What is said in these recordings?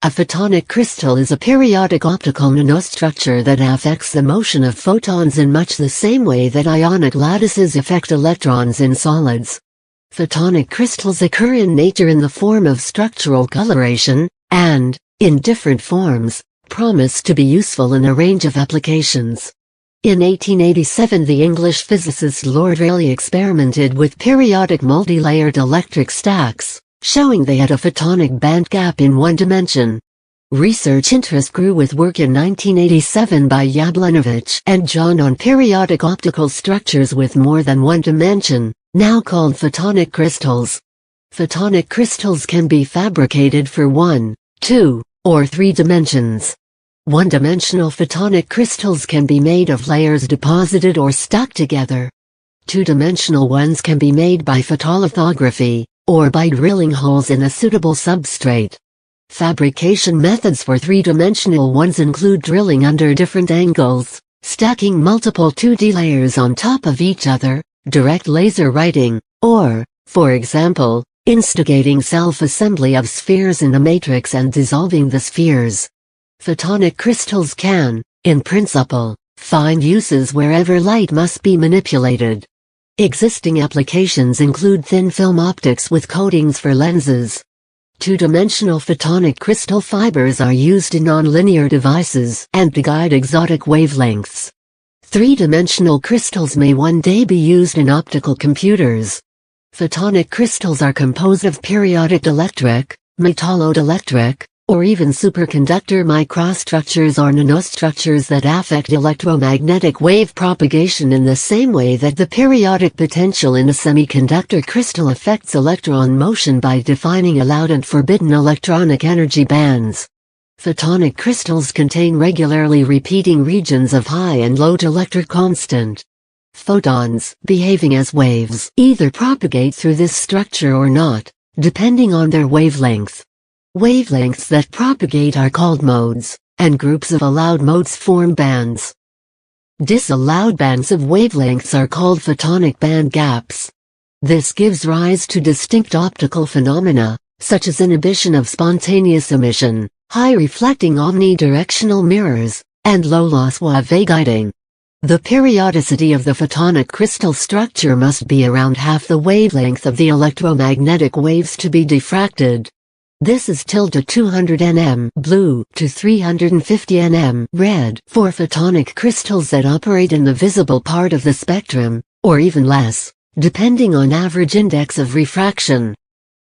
A photonic crystal is a periodic optical nanostructure that affects the motion of photons in much the same way that ionic lattices affect electrons in solids. Photonic crystals occur in nature in the form of structural coloration, and, in different forms, promise to be useful in a range of applications. In 1887 the English physicist Lord Rayleigh experimented with periodic multi-layered electric stacks, showing they had a photonic band gap in one dimension. Research interest grew with work in 1987 by Yablonowicz and John on periodic optical structures with more than one dimension, now called photonic crystals. Photonic crystals can be fabricated for 1, 2, or 3 dimensions. One-dimensional photonic crystals can be made of layers deposited or stuck together. Two-dimensional ones can be made by photolithography, or by drilling holes in a suitable substrate. Fabrication methods for three-dimensional ones include drilling under different angles, stacking multiple 2D layers on top of each other, direct laser writing, or, for example, instigating self-assembly of spheres in a matrix and dissolving the spheres. Photonic crystals can, in principle, find uses wherever light must be manipulated. Existing applications include thin-film optics with coatings for lenses. Two-dimensional photonic crystal fibers are used in nonlinear devices and to guide exotic wavelengths. Three-dimensional crystals may one day be used in optical computers. Photonic crystals are composed of periodic dielectric, metallodielectric, or even superconductor microstructures or nanostructures that affect electromagnetic wave propagation in the same way that the periodic potential in a semiconductor crystal affects electron motion by defining allowed and forbidden electronic energy bands. Photonic crystals contain regularly repeating regions of high and low dielectric constant. Photons, behaving as waves, either propagate through this structure or not, depending on their wavelength. Wavelengths that propagate are called modes, and groups of allowed modes form bands. Disallowed bands of wavelengths are called photonic band gaps. This gives rise to distinct optical phenomena, such as inhibition of spontaneous emission, high reflecting omnidirectional mirrors, and low-loss waveguiding. The periodicity of the photonic crystal structure must be around half the wavelength of the electromagnetic waves to be diffracted. This is tilde 200 nm blue to 350 nm red for photonic crystals that operate in the visible part of the spectrum, or even less, depending on average index of refraction.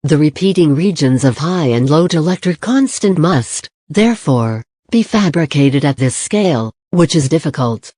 The repeating regions of high and low dielectric constant must, therefore, be fabricated at this scale, which is difficult.